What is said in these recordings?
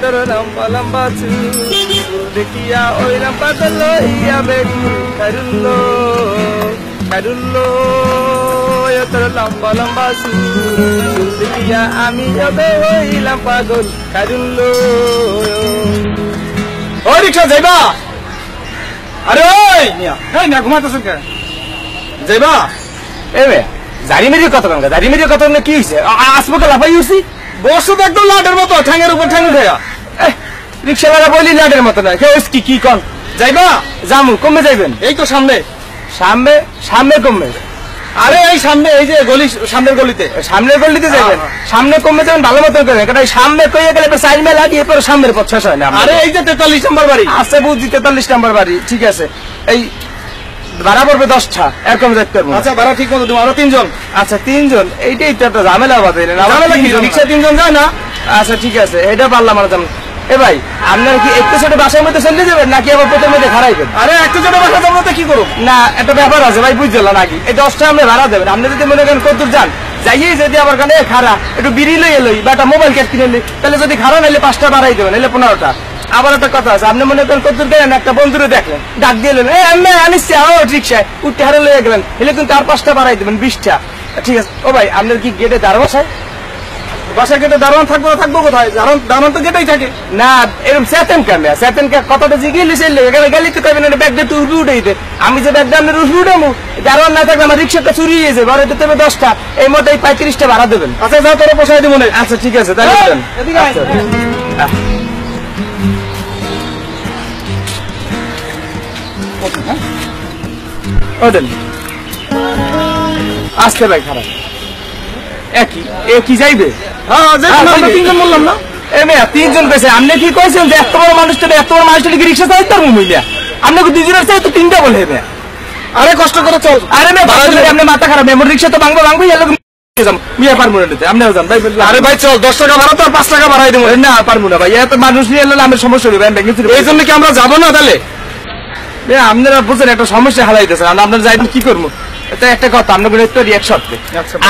তোর লম্বা লম্বা চুল দেখিয়া ওই লম্বা তো লইয়া বেগুন কারুল্লো তোর লম্বা লম্বা চুল দেখিয়া আমি যাবে হইলাম পাগল কারুল্লো। ওই রিক্সা যাইবা? আরে ওই না ঘুমাতেছেন কে? যাইবা? এ জারি মেরির কথা বলবে, জারি মেরির কথা বললে কি হয়েছে? আসবো লাফাই উঠছি, বসো তো একদম লাটের মতো, ঠ্যাঙের উপর ঠ্যাং উঠে। রিক্সাওয়ালা বলি লাটের মতো না, কি কি কন? যাইবা? জামু, কমে যাইবেন? এই তো সামনে সামনে সামনে কমবে। আরে এই সামনে, এই যে গলি, সামনের গলিতে, সামনের গলিতে যাবেন, সামনে কমে যাবেন ভালো মতো করে, কারণ সামনে কইয়া গেলে সাইড মেলা দিয়ে পরে সামনের পথ শেষ হয় না। আরে এই যে 43 নম্বর বাড়ি আছে, বুঝছি 43 নম্বর বাড়ি, ঠিক আছে। এই ভাড়া পড়বে 10টা, এরকম দেখতে পারবো। আচ্ছা ভাড়া ঠিক মতো দেবো, আরো 3 জন। আচ্ছা 3 জন, এইটাই তো একটা ঝামেলা বাদে, রিক্সা 3 জন যায় না? আচ্ছা ঠিক আছে, এটা পারলাম আর জানো। এ ভাই, আপনার কি একটু ছোট বাসার মধ্যে চলে যাবেন নাকি আবার পেটের মধ্যে খারাইবেন? আরে একটু ছোট বাসা যাবো তো কি করবো? না একটা ব্যাপার আছে ভাই, বুঝলাম নাকি এই 10টা আপনি ভাড়া দেবেন। আপনি যদি মনে করেন কত যান যাইয়ে যদি আবার কানে খারা একটু বিড়ি লইয়ে লই বা একটা মোবাইল ক্যাট কিনে লই, তাহলে যদি খারা নাইলে 5টা বাড়াই দেবেন, নাইলে 15টা। আবার একটা কথা আছে, আপনি মনে করেন কত গেলেন, একটা বন্ধুরে দেখলেন, ডাক দিয়ে আনিস রিক্সায় উঠতে হারে লইয়ে গেলেন, এলে কিন্তু আর 5টা বাড়াই দেবেন, 20টা। ঠিক আছে। ও ভাই, আপনার কি গেটে দাঁড় বসায়? বাসার গেটে দারোয়ান থাকবো, থাকবো কোথায়? দারোয়ান তো গেটেই থাকে না। এরকম সেতেন কেমন সেতেন কথাটা জিগিয়ে এখানে গেলে তো কইবেন ব্যাগ দিয়ে তুই উঠে উঠে, আমি যে ব্যাগ দিয়ে আপনার উঠাবো, দারোয়ান না থাকলে আমার রিক্সাটা চুরি হয়ে যাবে, আর এটা দেবে 10টা, এই মতো 35টা ভাড়া দেবেন। আচ্ছা যাও, তোরা পোষাই দিব মনে। আচ্ছা ঠিক আছে, তাহলে আজকে ভাই খারাপ একই যাইবে। বললাম না 3 জন পেয়েছে। আপনি কি কইছেন যে এত বড় মানুষটা, এত বড় মানুষটা কি রিক্সা চালাতে পারবো? মিলিয়া আপনাকে 2 জনের চাই তো 3টা বলে হবে। আরে কষ্ট করে চল। আরে আপনি মাথা খারাপ, মেমোরি রিক্সা তো ভাঙবো মিয়া পারবো না, আপনিও যান ভাই। আরে ভাই চল, 10 টাকা ভাড়া তো আর 5 টাকা বাড়াই দেবো। না পারবো না ভাই, এত মানুষ নিয়ে এলে আমার সমস্যা হবে। এই জন্য কি আমরা যাবো না? তাহলে আপনারা বুঝছেন একটা সমস্যা হালাইতেছেন, আপনারা যাইবেন কি করবো? এটা একটা কথা, আপনাদের একটু এক শর্তে,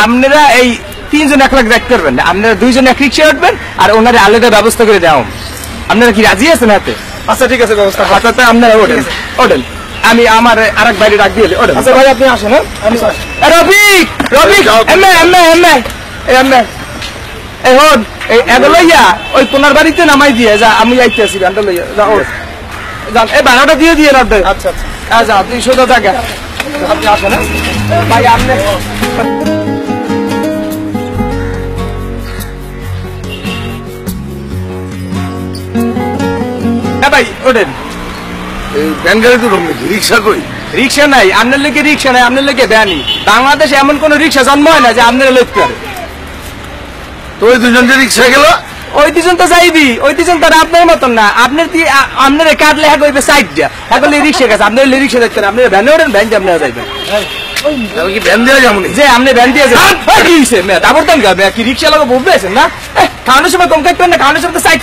আপনারা এই 3 জন 1 লাখ দেখতে পারবেন না, আপনারা 2 জন এক রিক্সা উঠবেন আর ওনার আলাদা ব্যবস্থা করে দেওয়া। আপনারা কি রাজি আছেন হাতে? আচ্ছা ঠিক আছে, ব্যবস্থা হাতে। আপনারা ওঠেন ওঠেন, আমি আমার আরেক বাইরে ডাক দিয়ে ওঠেন। আচ্ছা ভাই আপনি আসেন। রফিক রফিক এই হন এগুলো লইয়া ওই কোনার বাড়িতে নামাই দিয়ে যা, আমি যাইতে আছি গানটা লইয়া যাও যান। এই ভাড়াটা দিয়ে দিয়ে না। আচ্ছা আচ্ছা তুই সোজা জায়গা আপনি আসেন ভাই। আপনি ভাই ওঠেন। ভ্যান গাড়ি তো রিক্সা কই? রিক্সা নাই আপনার লেগে, রিক্সা নাই আপনার লেগে ভ্যানই। বাংলাদেশে এমন কোন রিক্সা জন্ম হয় না যে আপনারা লইতে পারে। তো ওই 2 জন যে রিক্সা গেল, ওই 2 জন তো যাইবি, ওই 2 জন তো আপনার মতন না। আপনার কি আপনার কাটলে হ্যাঁ কইবে সাইড দিয়া, হ্যাঁ করলে রিক্সা গেছে, আপনার রিক্সা দেখতে না, আপনার ভ্যানে ওঠেন, ভ্যান দিয়ে আপনারা যাইবেন। কি ভ্যান দিয়ে যাবো যে আপনি ভ্যান দিয়ে যাবেন? কি হয়েছে দাবর দাম গাবে কি রিক্সা লাগা বলবে না? খাওয়ানোর সময় কম কাটবেন না, খাওয়ানোর সময় তো সাইড